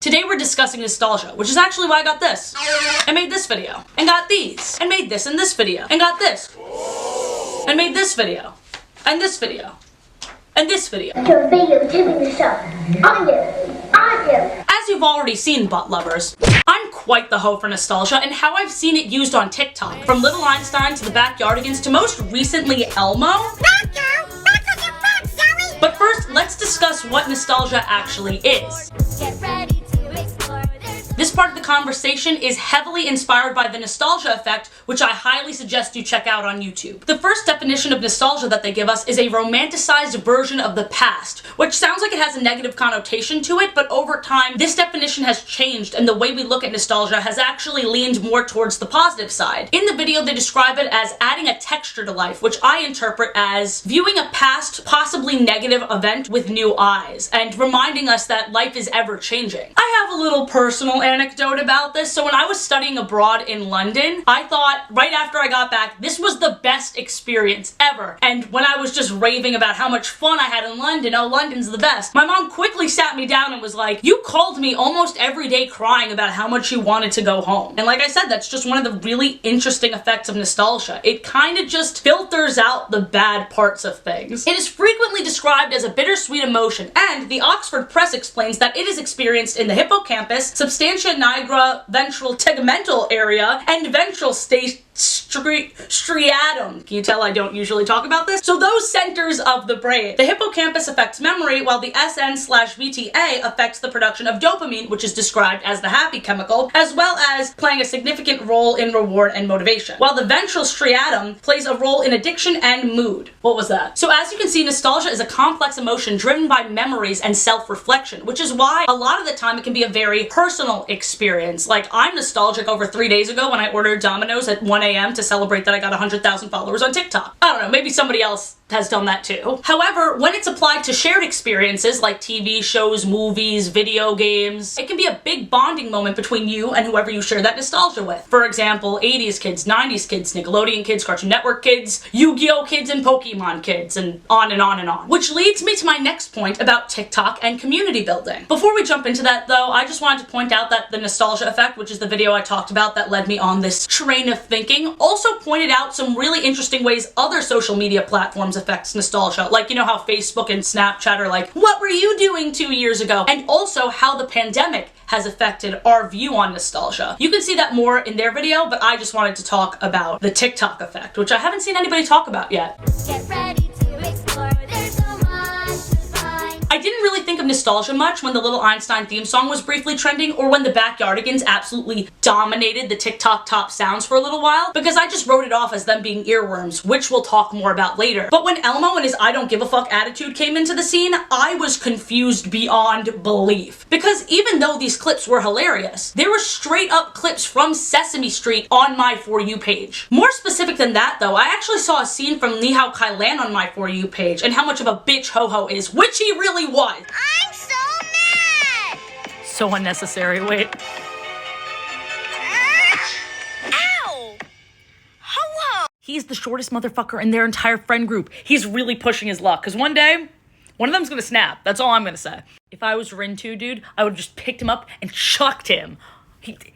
Today we're discussing nostalgia, which is actually why I got this. I made this video, and got these, and made this and this video, and got this, and made this video, and this video, and this video. Your video tipping the show. As you've already seen, butt lovers, I'm quite the hoe for nostalgia and how I've seen it used on TikTok. From little Einsteins to the Backyardigans to most recently Elmo. But first, let's discuss what nostalgia actually is. Get ready to explore. This part of the conversation is heavily inspired by the nostalgia effect, which I highly suggest you check out on YouTube. The first definition of nostalgia that they give us is a romanticized version of the past, which sounds like it has a negative connotation to it, but over time, this definition has changed and the way we look at nostalgia has actually leaned more towards the positive side. In the video, they describe it as adding a texture to life, which I interpret as viewing a past, possibly negative event with new eyes, and reminding us that life is ever changing. I have a little personal anecdote about this. So when I was studying abroad in London, I thought right after I got back, this was the best experience ever. And when I was just raving about how much fun I had in London, oh, London's the best, my mom quickly sat me down and was like, you called me almost every day crying about how much you wanted to go home. And like I said, that's just one of the really interesting effects of nostalgia. It kind of just filters out the bad parts of things. It is frequently described as a bittersweet emotion, and the Oxford Press explains that it is experienced in the hippocampus, substantia nigra, ventral tegmental area, and ventral striatum. Can you tell I don't usually talk about this? So those centers of the brain. The hippocampus affects memory, while the SN/VTA affects the production of dopamine, which is described as the happy chemical, as well as playing a significant role in reward and motivation. While the ventral striatum plays a role in addiction and mood. What was that? So as you can see, nostalgia is a complex emotion driven by memories and self-reflection, which is why a lot of the time it can be a very personal experience. Like, I'm nostalgic over 3 days ago when I ordered Domino's at 1 a.m. to celebrate that I got 100,000 followers on TikTok. I don't know, maybe somebody else has done that too. However, when it's applied to shared experiences like TV shows, movies, video games, it can be a big bonding moment between you and whoever you share that nostalgia with. For example, 80s kids, 90s kids, Nickelodeon kids, Cartoon Network kids, Yu-Gi-Oh kids, and Pokemon kids, and on and on and on. Which leads me to my next point about TikTok and community building. Before we jump into that though, I just wanted to point out that the nostalgia effect, which is the video I talked about that led me on this train of thinking, also pointed out some really interesting ways other social media platforms affects nostalgia. Like, you know how Facebook and Snapchat are like, what were you doing 2 years ago? And also how the pandemic has affected our view on nostalgia. You can see that more in their video, but I just wanted to talk about the TikTok effect, which I haven't seen anybody talk about yet. Get ready to explore. There's so much to find. I didn't really think of nostalgia much when the Little Einstein theme song was briefly trending, or when the Backyardigans absolutely dominated the TikTok top sounds for a little while, because I just wrote it off as them being earworms, which we'll talk more about later. But when Elmo and his I don't give a fuck attitude came into the scene, I was confused beyond belief. Because even though these clips were hilarious, there were straight up clips from Sesame Street on my For You page. More specific than that though, I actually saw a scene from Ni Hao Kai Lan on my For You page, and how much of a bitch Ho-Ho is, which he really was. I'm so mad! So unnecessary, wait. Ow! Ho-Ho! He's the shortest motherfucker in their entire friend group. He's really pushing his luck, because one day, one of them's gonna snap. That's all I'm gonna say. If I was Rin2, dude, I would've just picked him up and chucked him.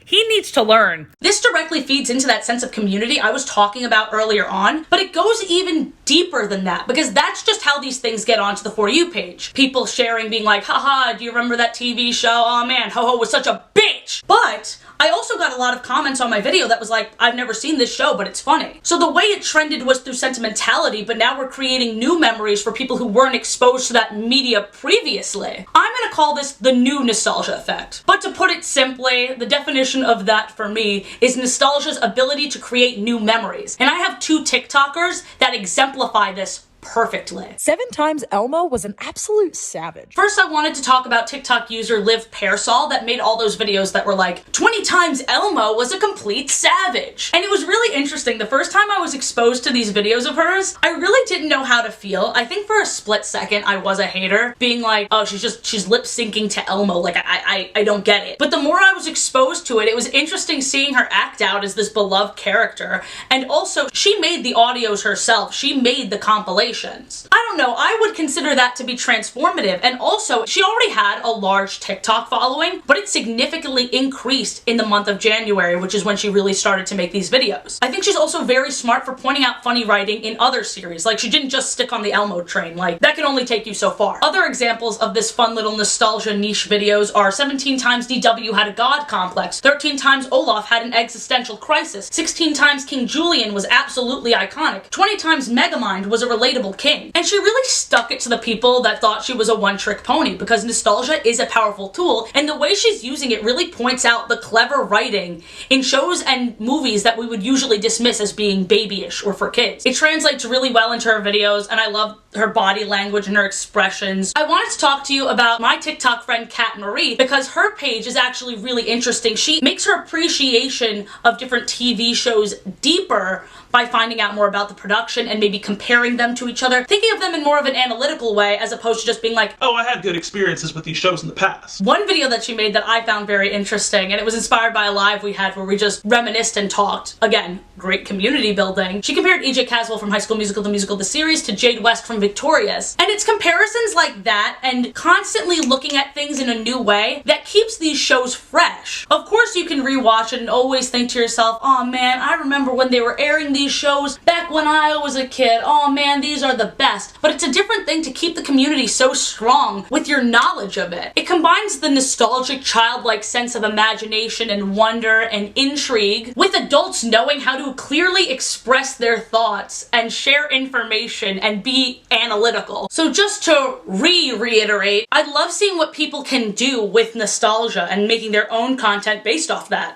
He needs to learn. This directly feeds into that sense of community I was talking about earlier on, but it goes even deeper than that, because that's just how these things get onto the For You page. People sharing, being like, haha, do you remember that TV show? Oh man, Ho-Ho was such a bitch. But I also got a lot of comments on my video that was like, I've never seen this show, but it's funny. So the way it trended was through sentimentality, but now we're creating new memories for people who weren't exposed to that media previously. I'm gonna call this the new nostalgia effect. But to put it simply, the definition of that for me is nostalgia's ability to create new memories. And I have 2 TikTokers that exemplify this perfectly. 7 times Elmo was an absolute savage. First, I wanted to talk about TikTok user Liv Pearsall that made all those videos that were like, 20 times Elmo was a complete savage. And it was really interesting. The first time I was exposed to these videos of hers, I really didn't know how to feel. I think for a split second, I was a hater, being like, oh, she's lip syncing to Elmo. Like, I don't get it. But the more I was exposed to it, it was interesting seeing her act out as this beloved character. And also, she made the audios herself. She made the compilation. congratulations. I don't know, I would consider that to be transformative, and also, she already had a large TikTok following, but it significantly increased in the month of January, which is when she really started to make these videos. I think she's also very smart for pointing out funny writing in other series, like she didn't just stick on the Elmo train, like that can only take you so far. Other examples of this fun little nostalgia niche videos are 17 times DW had a god complex, 13 times Olaf had an existential crisis, 16 times King Julian was absolutely iconic, 20 times Megamind was a relatable king. And she really stuck it to the people that thought she was a one-trick pony, because nostalgia is a powerful tool, and the way she's using it really points out the clever writing in shows and movies that we would usually dismiss as being babyish or for kids. It translates really well into her videos, and I love her body language and her expressions. I wanted to talk to you about my TikTok friend catmaryyyy, because her page is actually really interesting. She makes her appreciation of different TV shows deeper by finding out more about the production and maybe comparing them to each other, thinking of them in more of an analytical way as opposed to just being like, oh, I had good experiences with these shows in the past. One video that she made that I found very interesting, and it was inspired by a live we had where we just reminisced and talked. Again, great community building. She compared EJ Caswell from High School Musical, the musical, the series, to Jade West from Victorious. And it's comparisons like that and constantly looking at things in a new way that keeps these shows fresh. Of course, you can rewatch it and always think to yourself, oh man, I remember when they were airing these shows back when I was a kid. Oh man, these are the best. But it's a different thing to keep the community so strong with your knowledge of it. It combines the nostalgic, childlike sense of imagination and wonder and intrigue with adults knowing how to clearly express their thoughts and share information and be analytical. So just to reiterate, I love seeing what people can do with nostalgia and making their own content based off that.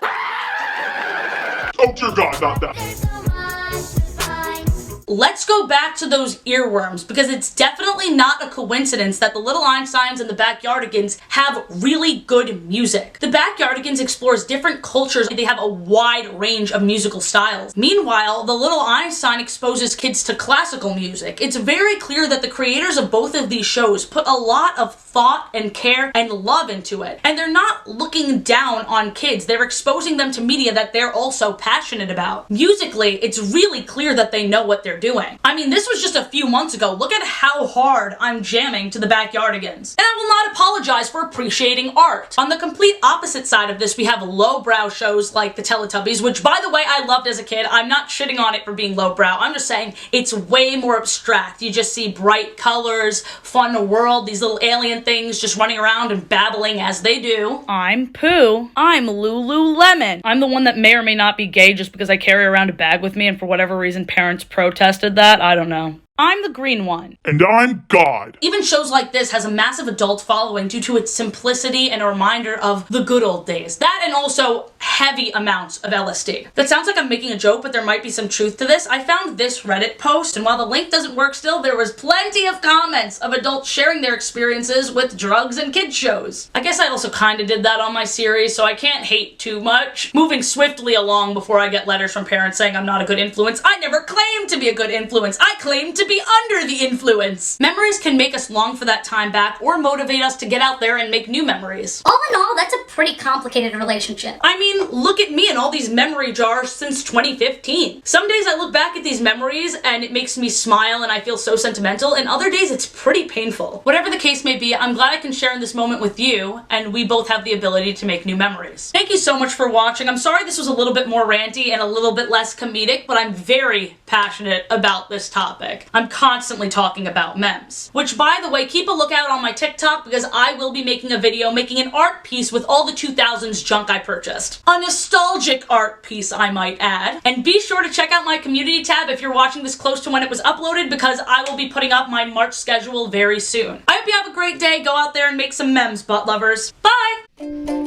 Oh dear God, not that. There's so much to find. Let's go back to those earworms, because it's definitely not a coincidence that the Little Einsteins and the Backyardigans have really good music. The Backyardigans explores different cultures. They have a wide range of musical styles. Meanwhile, the Little Einstein exposes kids to classical music. It's very clear that the creators of both of these shows put a lot of thought and care and love into it. And they're not looking down on kids. They're exposing them to media that they're also passionate about. Musically, it's really clear that they know what they're doing. I mean, this was just a few months ago. Look at how hard I'm jamming to the Backyardigans. And I will not apologize for appreciating art. On the complete opposite side of this, we have lowbrow shows like the Teletubbies, which by the way, I loved as a kid. I'm not shitting on it for being lowbrow. I'm just saying it's way more abstract. You just see bright colors, fun world, these little alien things just running around and babbling as they do. I'm Pooh. I'm Lululemon. I'm the one that may or may not be gay just because I carry around a bag with me and for whatever reason parents protested that. I don't know. I'm the green one. And I'm God. Even shows like this has a massive adult following due to its simplicity and a reminder of the good old days. That and also heavy amounts of LSD. That sounds like I'm making a joke, but there might be some truth to this. I found this Reddit post, and while the link doesn't work still, there was plenty of comments of adults sharing their experiences with drugs and kids shows. I guess I also kind of did that on my series, so I can't hate too much. Moving swiftly along before I get letters from parents saying I'm not a good influence. I never claimed to be a good influence. I claimed to be under the influence. Memories can make us long for that time back or motivate us to get out there and make new memories. All in all, that's a pretty complicated relationship. I mean, look at me and all these memory jars since 2015. Some days I look back at these memories and it makes me smile and I feel so sentimental, and other days it's pretty painful. Whatever the case may be, I'm glad I can share in this moment with you, and we both have the ability to make new memories. Thank you so much for watching. I'm sorry this was a little bit more ranty and a little bit less comedic, but I'm very passionate about this topic. I'm constantly talking about memes. Which, by the way, keep a lookout on my TikTok because I will be making a video making an art piece with all the 2000s junk I purchased. A nostalgic art piece, I might add. And be sure to check out my community tab if you're watching this close to when it was uploaded, because I will be putting up my March schedule very soon. I hope you have a great day. Go out there and make some memes, butt lovers. Bye!